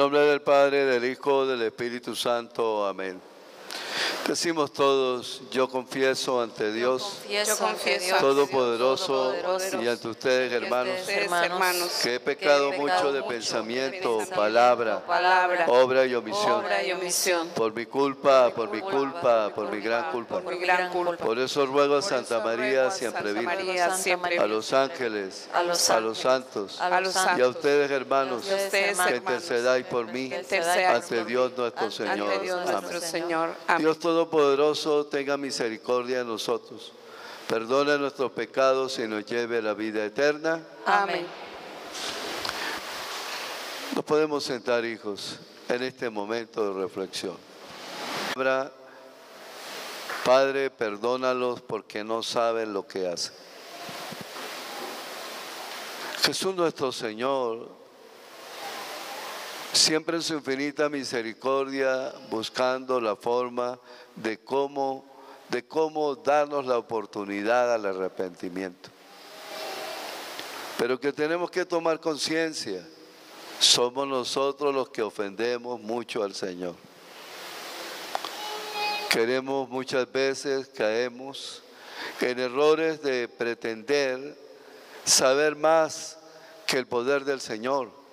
nombre del Padre, del Hijo, del Espíritu Santo. Amén. Decimos todos, yo confieso ante Dios Todopoderoso y ante ustedes, hermanos, que he pecado mucho de pensamiento, palabra, obra y omisión. Por mi culpa, por mi gran culpa. Por eso ruego a Santa María, siempre Virgen, a los ángeles, a los santos y a ustedes, hermanos, que intercedáis por mí ante Dios nuestro Señor. Amén. Dios Todopoderoso, tenga misericordia de nosotros, perdone nuestros pecados y nos lleve a la vida eterna. Amén. Nos podemos sentar, hijos, en este momento de reflexión. Padre, perdónalos porque no saben lo que hacen. Jesús nuestro Señor, siempre en su infinita misericordia, buscando la forma de cómo darnos la oportunidad al arrepentimiento. Pero que tenemos que tomar conciencia, somos nosotros los que ofendemos mucho al Señor. Queremos muchas veces, caemos en errores de pretender saber más que el poder del Señor.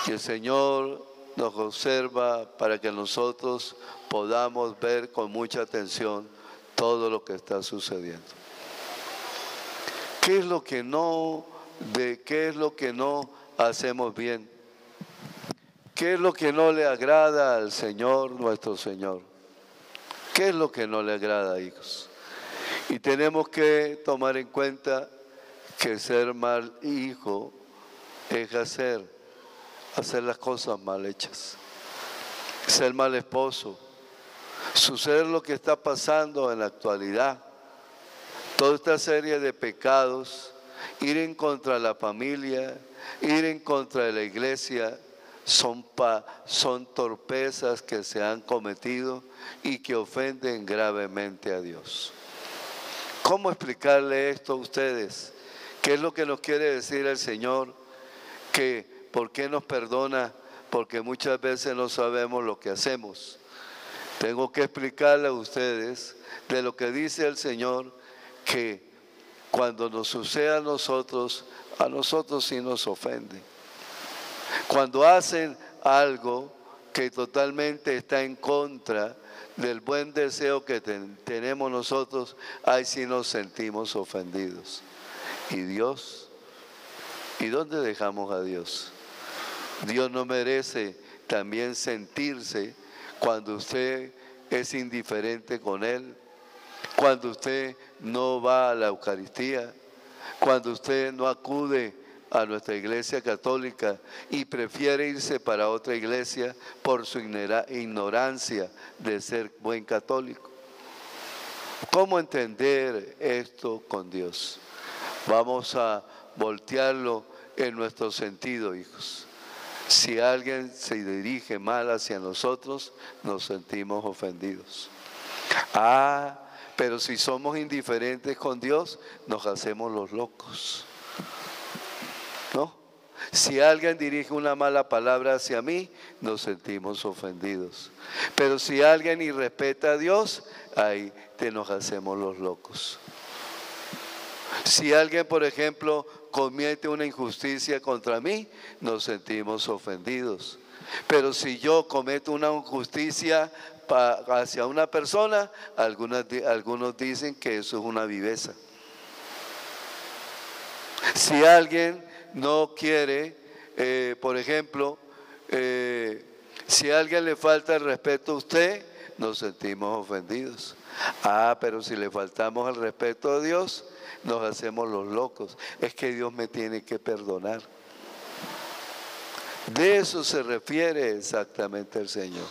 Y el Señor nos observa para que nosotros podamos ver con mucha atención todo lo que está sucediendo. ¿Qué es lo que no hacemos bien? ¿Qué es lo que no le agrada al Señor, nuestro Señor? ¿Qué es lo que no le agrada, hijos? Y tenemos que tomar en cuenta que ser mal hijo es hacer las cosas mal hechas, ser mal esposo, suceder lo que está pasando en la actualidad, toda esta serie de pecados, ir en contra de la familia, ir en contra de la iglesia, son torpezas que se han cometido y que ofenden gravemente a Dios. ¿Cómo explicarle esto a ustedes? ¿Qué es lo que nos quiere decir el Señor? ¿Por qué nos perdona? Porque muchas veces no sabemos lo que hacemos. Tengo que explicarle a ustedes de lo que dice el Señor, que cuando nos sucede a nosotros sí nos ofende. Cuando hacen algo que totalmente está en contra del buen deseo que tenemos nosotros, ahí sí nos sentimos ofendidos. ¿Y Dios? ¿Y dónde dejamos a Dios? Dios no merece también sentirse cuando usted es indiferente con Él, cuando usted no va a la Eucaristía, cuando usted no acude a nuestra iglesia católica y prefiere irse para otra iglesia por su ignorancia de ser buen católico. ¿Cómo entender esto con Dios? Vamos a voltearlo en nuestro sentido, hijos. Si alguien se dirige mal hacia nosotros, nos sentimos ofendidos. Pero si somos indiferentes con Dios, nos hacemos los locos, ¿no? Si alguien dirige una mala palabra hacia mí, nos sentimos ofendidos. Pero si alguien irrespeta a Dios, ahí nos hacemos los locos. Si alguien, por ejemplo, comete una injusticia contra mí, nos sentimos ofendidos. Pero si yo cometo una injusticia hacia una persona, algunos dicen que eso es una viveza. Si alguien no quiere, por ejemplo, si a alguien le falta el respeto a usted, nos sentimos ofendidos. Pero si le faltamos el respeto a Dios, nos hacemos los locos. Es que Dios me tiene que perdonar. De eso se refiere exactamente el Señor.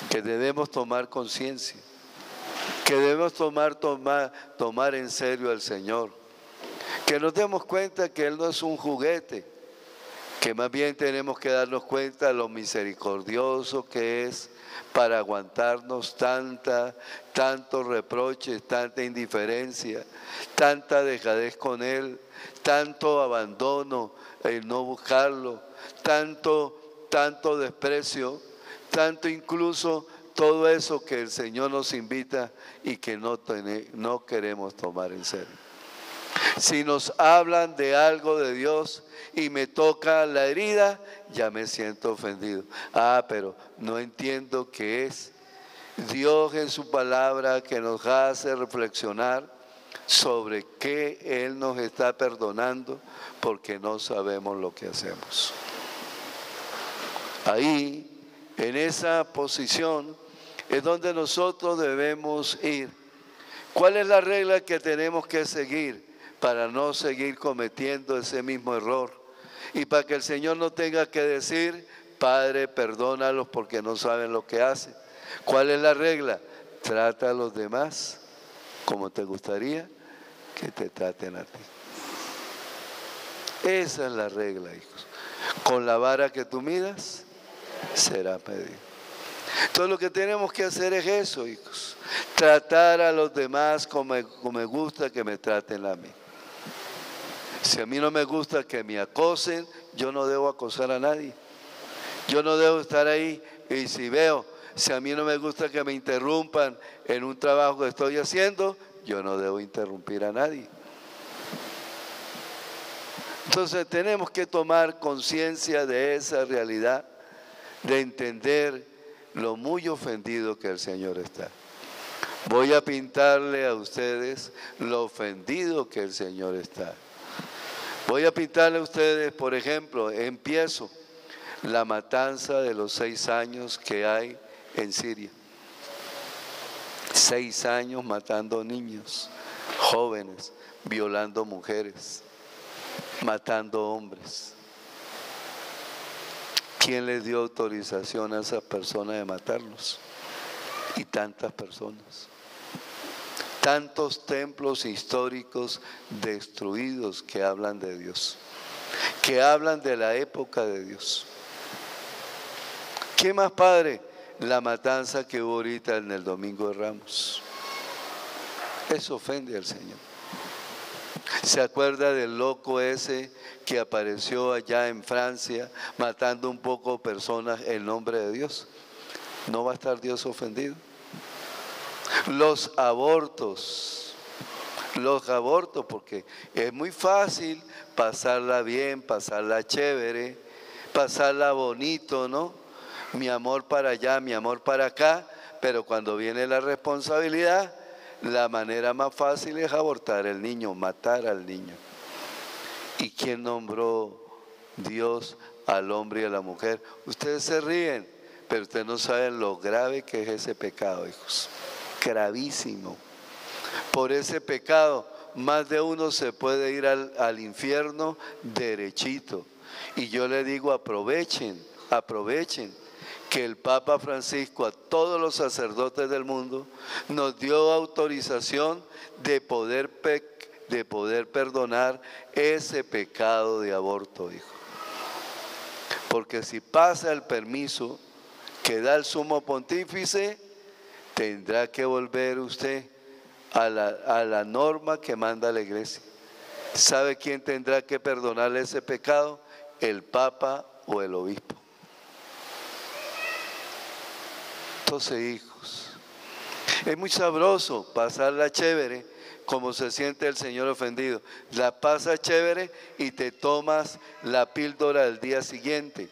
Que debemos tomar conciencia, que debemos tomar en serio al Señor, que nos demos cuenta que Él no es un juguete, que más bien tenemos que darnos cuenta de lo misericordioso que es para aguantarnos tantos reproches, tanta indiferencia, tanta dejadez con Él, tanto abandono, el no buscarlo, tanto desprecio, tanto incluso todo eso que el Señor nos invita y que no queremos tomar en serio. Si nos hablan de algo de Dios y me toca la herida, ya me siento ofendido. Pero no entiendo qué es. Dios en su palabra que nos hace reflexionar sobre qué Él nos está perdonando porque no sabemos lo que hacemos. Ahí, en esa posición, es donde nosotros debemos ir. ¿Cuál es la regla que tenemos que seguir para no seguir cometiendo ese mismo error? Y para que el Señor no tenga que decir, Padre, perdónalos porque no saben lo que hacen. ¿Cuál es la regla? Trata a los demás como te gustaría que te traten a ti. Esa es la regla, hijos. Con la vara que tú midas, será medido. Entonces lo que tenemos que hacer es eso, hijos. Tratar a los demás como me gusta que me traten a mí. Si a mí no me gusta que me acosen, yo no debo acosar a nadie. Yo no debo estar ahí. Y si a mí no me gusta que me interrumpan en un trabajo que estoy haciendo, yo no debo interrumpir a nadie. Entonces tenemos que tomar conciencia de esa realidad, de entender lo muy ofendido que el Señor está. Voy a pintarle a ustedes lo ofendido que el Señor está. Voy a pintarle a ustedes, por ejemplo, empiezo la matanza de los 6 años que hay en Siria. 6 años matando niños, jóvenes, violando mujeres, matando hombres. ¿Quién les dio autorización a esas personas de matarlos? Y tantas personas. Tantos templos históricos destruidos que hablan de Dios, que hablan de la época de Dios. ¿Qué más, Padre? La matanza que hubo ahorita en el Domingo de Ramos. Eso ofende al Señor. ¿Se acuerda del loco ese que apareció allá en Francia matando un poco personas en nombre de Dios? ¿No va a estar Dios ofendido? Los abortos, porque es muy fácil pasarla bien, pasarla chévere, pasarla bonito, ¿no? Mi amor para allá, mi amor para acá, pero cuando viene la responsabilidad, la manera más fácil es abortar el niño, matar al niño. ¿Y quién nombró Dios al hombre y a la mujer? Ustedes se ríen, pero ustedes no saben lo grave que es ese pecado, hijos. Gravísimo. Por ese pecado, más de uno se puede ir al infierno derechito. Y yo le digo, aprovechen que el Papa Francisco a todos los sacerdotes del mundo nos dio autorización de poder perdonar ese pecado de aborto, hijo. Porque si pasa el permiso que da el sumo pontífice, tendrá que volver usted a la norma que manda la iglesia. ¿Sabe quién tendrá que perdonarle ese pecado? El Papa o el obispo. Entonces, hijos, es muy sabroso pasarla chévere como se siente el Señor ofendido. La pasa chévere y te tomas la píldora del día siguiente.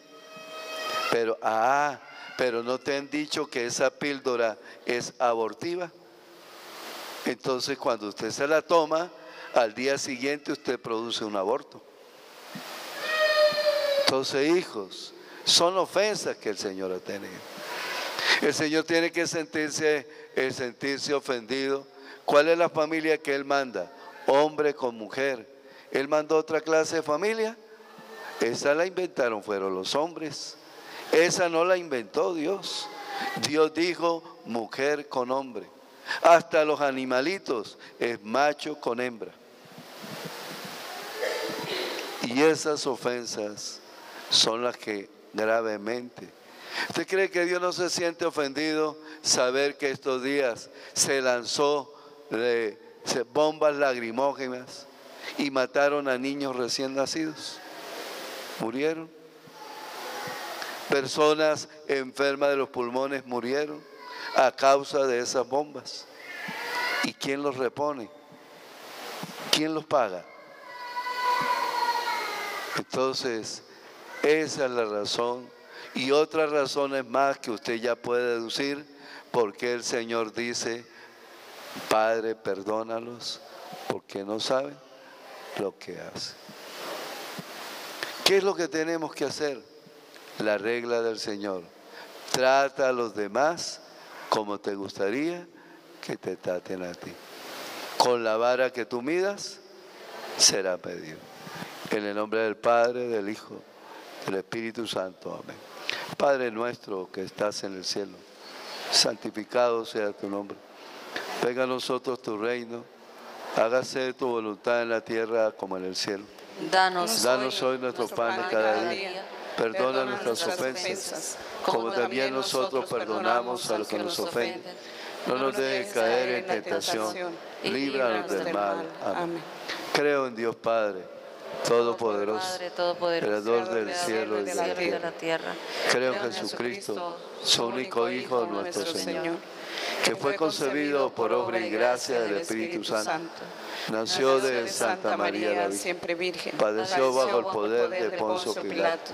Pero no te han dicho que esa píldora es abortiva. Entonces cuando usted se la toma, al día siguiente usted produce un aborto. Entonces, hijos, son ofensas que el Señor ha tenido. El Señor tiene que sentirse ofendido. ¿Cuál es la familia que Él manda? Hombre con mujer. ¿Él mandó otra clase de familia? Esa la inventaron, fueron los hombres. Esa no la inventó Dios. Dios dijo mujer con hombre. Hasta los animalitos es macho con hembra. Y esas ofensas son las que gravemente. ¿Usted cree que Dios no se siente ofendido saber que estos días se lanzó bombas lacrimógenas y mataron a niños recién nacidos? Murieron. Personas enfermas de los pulmones murieron a causa de esas bombas. ¿Y quién los repone? ¿Quién los paga? Entonces, esa es la razón. Y otras razones más que usted ya puede deducir por qué el Señor dice: Padre, perdónalos, porque no saben lo que hacen. ¿Qué es lo que tenemos que hacer? La regla del Señor: trata a los demás como te gustaría que te traten a ti. Con la vara que tú midas, será medido. En el nombre del Padre, del Hijo, del Espíritu Santo. Amén. Padre nuestro que estás en el cielo, santificado sea tu nombre. Venga a nosotros tu reino. Hágase tu voluntad en la tierra como en el cielo. Danos hoy nuestro pan de cada día. Perdona nuestras ofensas, como también nosotros perdonamos a los que nos ofenden. No nos dejes caer en tentación, líbranos del mal. Amén. Creo en Dios Padre Todopoderoso, Creador del cielo y de la tierra. Creo en Jesucristo, su único Hijo, nuestro Señor, que fue concebido por obra y gracia del Espíritu Santo. Nació de Santa María la siempre Virgen. Padeció bajo el poder de Poncio Pilato.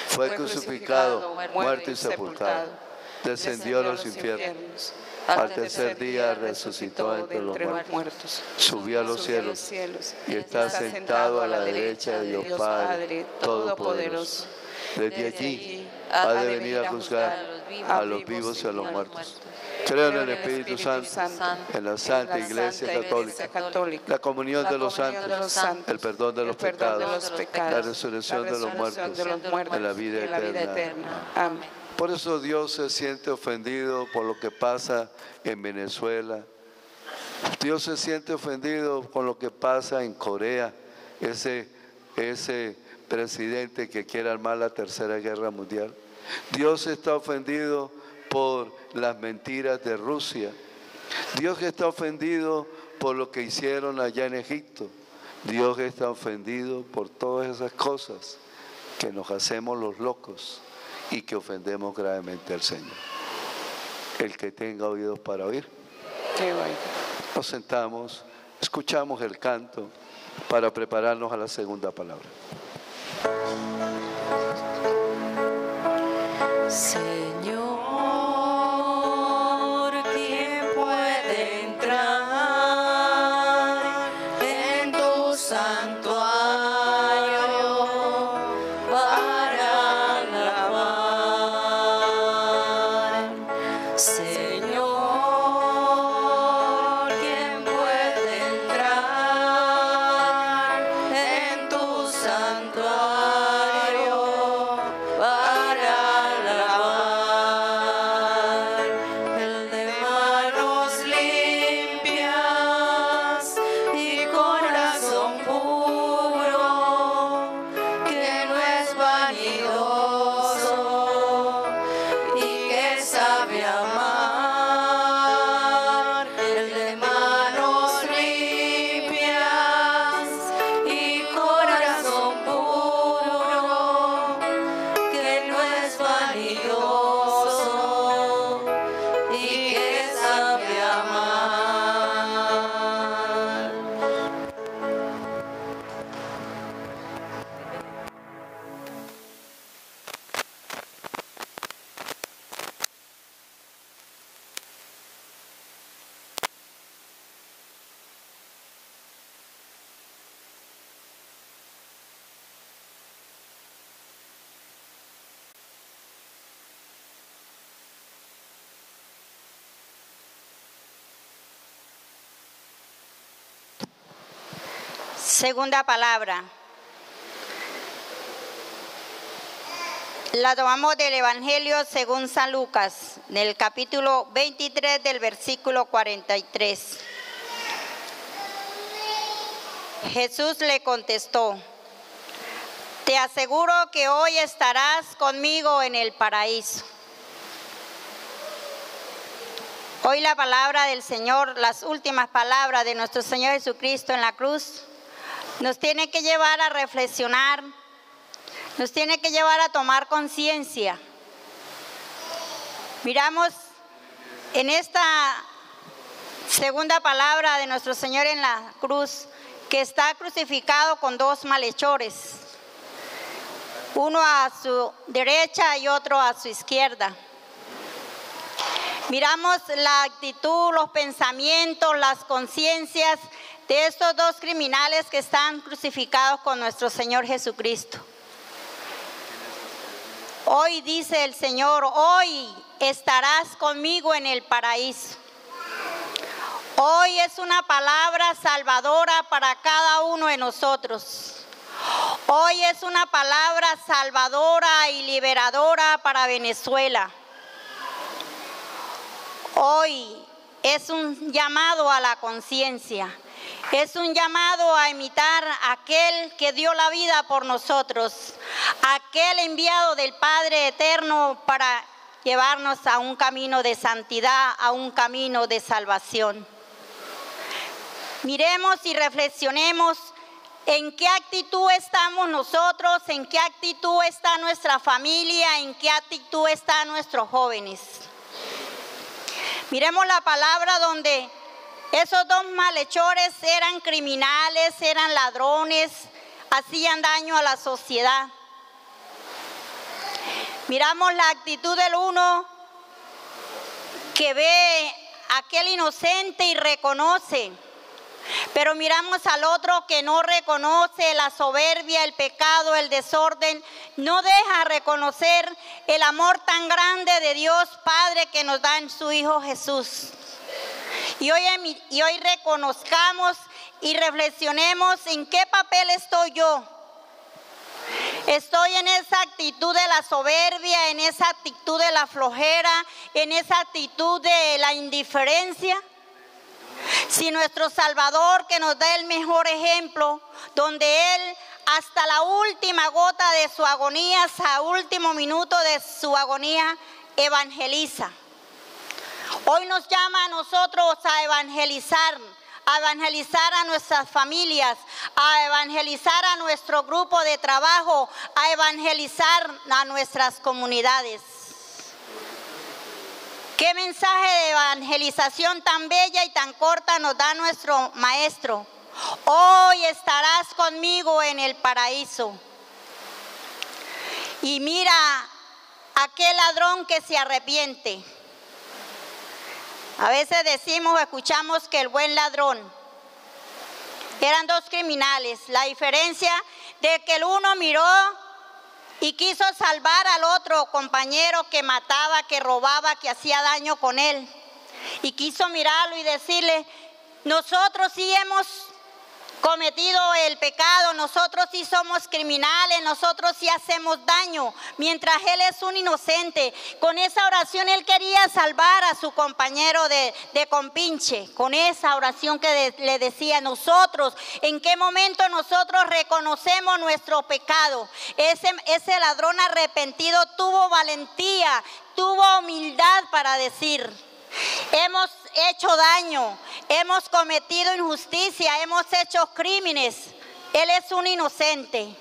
Fue crucificado, muerto y sepultado. Descendió a los infiernos. Al tercer día resucitó entre los muertos. Subió a los cielos y está sentado a la derecha de Dios Padre Todopoderoso. Desde allí ha de venir a juzgar a los vivos y a los muertos. Creo en el Espíritu Santo, en la Santa Iglesia Católica, la comunión de los santos, el perdón de los pecados, la resurrección de los muertos, en la vida eterna. Amén. Por eso Dios se siente ofendido por lo que pasa en Venezuela. Dios se siente ofendido con lo que pasa en Corea, ese presidente que quiere armar la tercera guerra mundial. Dios está ofendido por las mentiras de Rusia. Dios está ofendido por lo que hicieron allá en Egipto. Dios está ofendido por todas esas cosas que nos hacemos los locos y que ofendemos gravemente al Señor. El que tenga oídos para oír, que oiga. Nos sentamos, escuchamos el canto para prepararnos a la segunda palabra. Segunda palabra. La tomamos del Evangelio según San Lucas, del capítulo 23 del versículo 43. Jesús le contestó: Te aseguro que hoy estarás conmigo en el paraíso. Hoy la palabra del Señor, las últimas palabras de nuestro Señor Jesucristo en la cruz, nos tiene que llevar a reflexionar, nos tiene que llevar a tomar conciencia. Miramos en esta segunda palabra de nuestro Señor en la cruz, que está crucificado con dos malhechores, uno a su derecha y otro a su izquierda. Miramos la actitud, los pensamientos, las conciencias de estos dos criminales que están crucificados con nuestro Señor Jesucristo. Hoy dice el Señor, hoy estarás conmigo en el paraíso. Hoy es una palabra salvadora para cada uno de nosotros. Hoy es una palabra salvadora y liberadora para Venezuela. Hoy es un llamado a la conciencia. Es un llamado a imitar a aquel que dio la vida por nosotros, aquel enviado del Padre Eterno para llevarnos a un camino de santidad, a un camino de salvación. Miremos y reflexionemos en qué actitud estamos nosotros, en qué actitud está nuestra familia, en qué actitud están nuestros jóvenes. Miremos la palabra donde esos dos malhechores eran criminales, eran ladrones, hacían daño a la sociedad. Miramos la actitud del uno que ve a aquel inocente y reconoce, pero miramos al otro que no reconoce la soberbia, el pecado, el desorden, no deja reconocer el amor tan grande de Dios Padre que nos da en su Hijo Jesús. Y hoy reconozcamos y reflexionemos en qué papel estoy yo. Estoy en esa actitud de la soberbia, en esa actitud de la flojera, en esa actitud de la indiferencia. Si nuestro Salvador, que nos da el mejor ejemplo, donde Él hasta la última gota de su agonía, hasta el último minuto de su agonía, evangeliza. Hoy nos llama a nosotros a evangelizar a nuestras familias, a evangelizar a nuestro grupo de trabajo, a evangelizar a nuestras comunidades. ¿Qué mensaje de evangelización tan bella y tan corta nos da nuestro Maestro? Hoy estarás conmigo en el paraíso. Y mira aquel ladrón que se arrepiente. A veces decimos, escuchamos que el buen ladrón. Eran dos criminales. La diferencia de que el uno miró y quiso salvar al otro compañero que mataba, que robaba, que hacía daño con él. Y quiso mirarlo y decirle, nosotros sí hemos cometido el pecado, nosotros sí somos criminales, nosotros sí hacemos daño, mientras él es un inocente. Con esa oración él quería salvar a su compañero de compinche, con esa oración que le decía, nosotros, ¿en qué momento nosotros reconocemos nuestro pecado? Ese ladrón arrepentido tuvo valentía, tuvo humildad para decir, hemos hecho daño, hemos cometido injusticia, hemos hecho crímenes. Él es un inocente.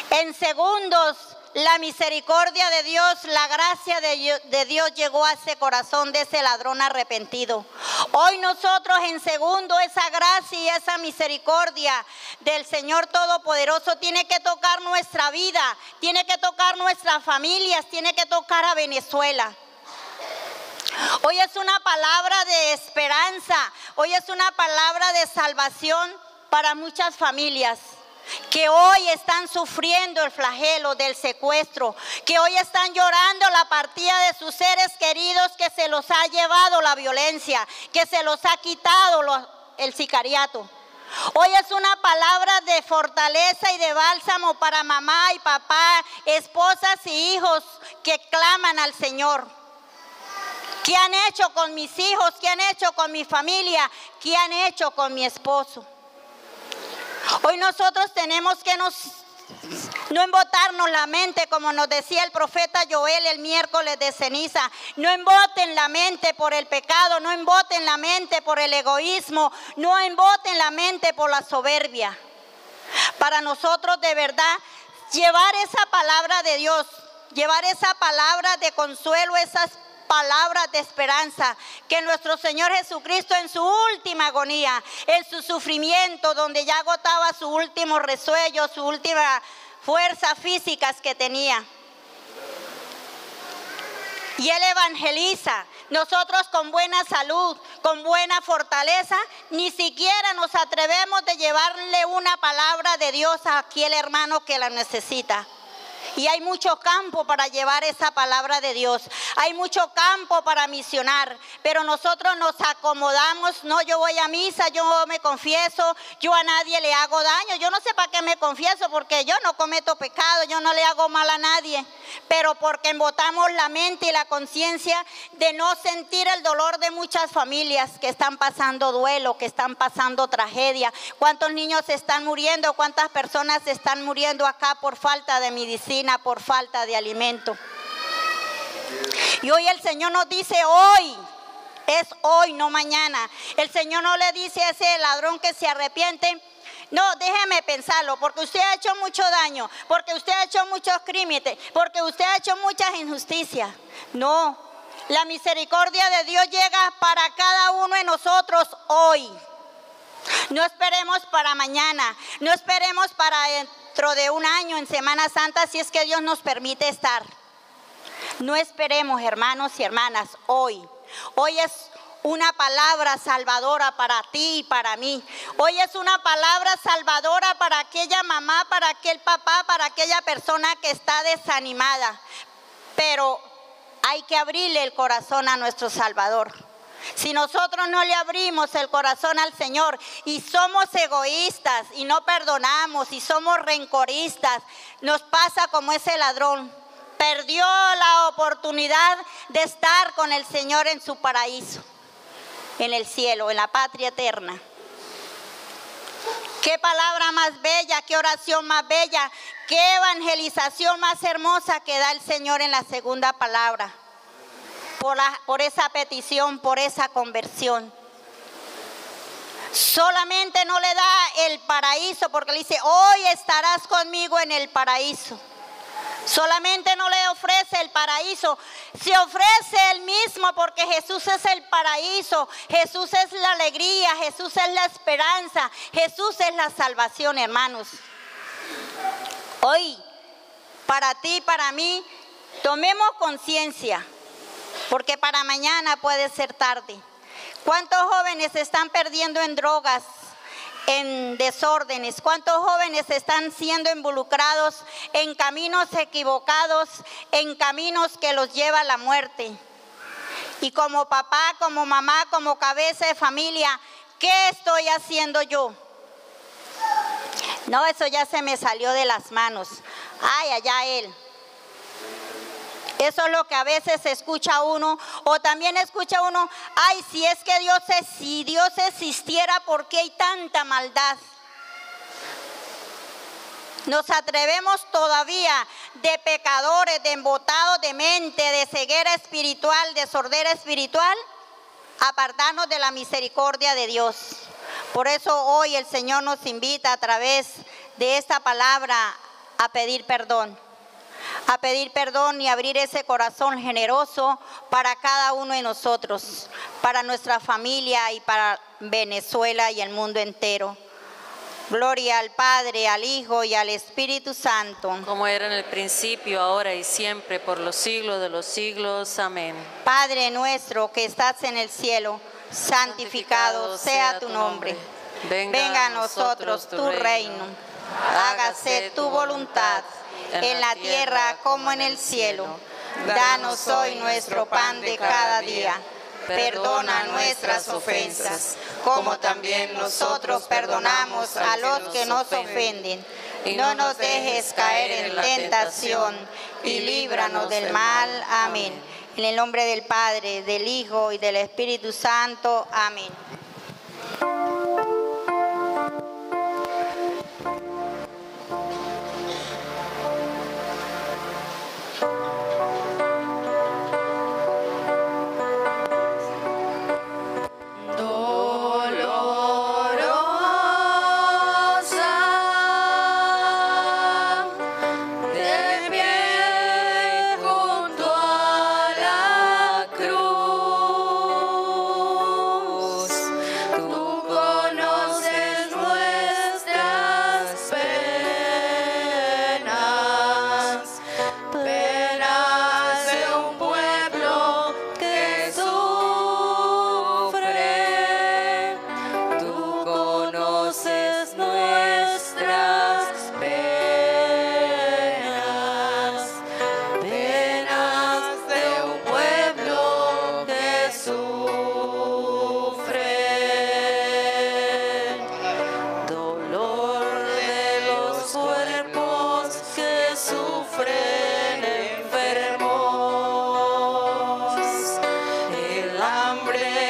En segundos, la misericordia de Dios, la gracia de Dios llegó a ese corazón de ese ladrón arrepentido. Hoy nosotros en segundo, esa gracia y esa misericordia del Señor Todopoderoso tiene que tocar nuestra vida, tiene que tocar nuestras familias, tiene que tocar a Venezuela. Hoy es una palabra de esperanza, hoy es una palabra de salvación para muchas familias que hoy están sufriendo el flagelo del secuestro, que hoy están llorando la partida de sus seres queridos que se los ha llevado la violencia, que se los ha quitado el sicariato. Hoy es una palabra de fortaleza y de bálsamo para mamá y papá, esposas y hijos que claman al Señor. ¿Qué han hecho con mis hijos? ¿Qué han hecho con mi familia? ¿Qué han hecho con mi esposo? Hoy nosotros tenemos que No embotarnos la mente, como nos decía el profeta Joel el miércoles de ceniza. No emboten la mente por el pecado, no emboten la mente por el egoísmo, no emboten la mente por la soberbia. Para nosotros de verdad, llevar esa palabra de Dios, llevar esa palabra de consuelo, esas palabras de esperanza, que nuestro Señor Jesucristo en su última agonía, en su sufrimiento, donde ya agotaba su último resuello, su última fuerza físicas que tenía. Y Él evangeliza. Nosotros con buena salud, con buena fortaleza, ni siquiera nos atrevemos de llevarle una palabra de Dios a aquel hermano que la necesita. Y hay mucho campo para llevar esa palabra de Dios. Hay mucho campo para misionar. Pero nosotros nos acomodamos. No, yo voy a misa, yo me confieso, yo a nadie le hago daño. Yo no sé para qué me confieso, porque yo no cometo pecado, yo no le hago mal a nadie. Pero porque embotamos la mente y la conciencia de no sentir el dolor de muchas familias que están pasando duelo, que están pasando tragedia. ¿Cuántos niños están muriendo? ¿Cuántas personas están muriendo acá por falta de medicina, por falta de alimento? Y hoy el Señor nos dice hoy, es hoy, no mañana. El Señor no le dice a ese ladrón que se arrepiente: no, déjeme pensarlo, porque usted ha hecho mucho daño, porque usted ha hecho muchos crímenes, porque usted ha hecho muchas injusticias. No, la misericordia de Dios llega para cada uno de nosotros hoy. No esperemos para mañana, no esperemos para dentro de un año en Semana Santa, si es que Dios nos permite estar. No esperemos, hermanos y hermanas, hoy. Hoy es una palabra salvadora para ti y para mí. Hoy es una palabra salvadora para aquella mamá, para aquel papá, para aquella persona que está desanimada. Pero hay que abrirle el corazón a nuestro Salvador. Si nosotros no le abrimos el corazón al Señor y somos egoístas y no perdonamos y somos rencoristas, nos pasa como ese ladrón. Perdió la oportunidad de estar con el Señor en su paraíso, en el cielo, en la patria eterna. Qué palabra más bella, qué oración más bella, qué evangelización más hermosa que da el Señor en la segunda palabra. Por esa petición, por esa conversión. Solamente no le da el paraíso, porque le dice: hoy estarás conmigo en el paraíso. Solamente no le ofrece el paraíso, se ofrece él mismo, porque Jesús es el paraíso, Jesús es la alegría, Jesús es la esperanza, Jesús es la salvación, hermanos. Hoy, para ti y para mí, tomemos conciencia, porque para mañana puede ser tarde. ¿Cuántos jóvenes se están perdiendo en drogas, en desórdenes? ¿Cuántos jóvenes están siendo involucrados en caminos equivocados, en caminos que los lleva a la muerte? Y como papá, como mamá, como cabeza de familia, ¿qué estoy haciendo yo? No, eso ya se me salió de las manos. Ay, allá él. Eso es lo que a veces escucha uno, o también escucha uno: ay, si Dios existiera, ¿por qué hay tanta maldad? Nos atrevemos todavía, de pecadores, de embotados de mente, de ceguera espiritual, de sordera espiritual, a apartarnos de la misericordia de Dios. Por eso hoy el Señor nos invita a través de esta palabra a pedir perdón. A pedir perdón y abrir ese corazón generoso para cada uno de nosotros, para nuestra familia y para Venezuela y el mundo entero. Gloria al Padre, al Hijo y al Espíritu Santo. Como era en el principio, ahora y siempre, por los siglos de los siglos. Amén. Padre nuestro que estás en el cielo, santificado sea tu nombre. Venga a nosotros tu reino. Hágase tu voluntad, en la tierra como en el cielo. Danos hoy nuestro pan de cada día. Perdona nuestras ofensas, como también nosotros perdonamos a los que nos ofenden. No nos dejes caer en tentación y líbranos del mal. Amén. En el nombre del Padre, del Hijo y del Espíritu Santo. Amén. hambre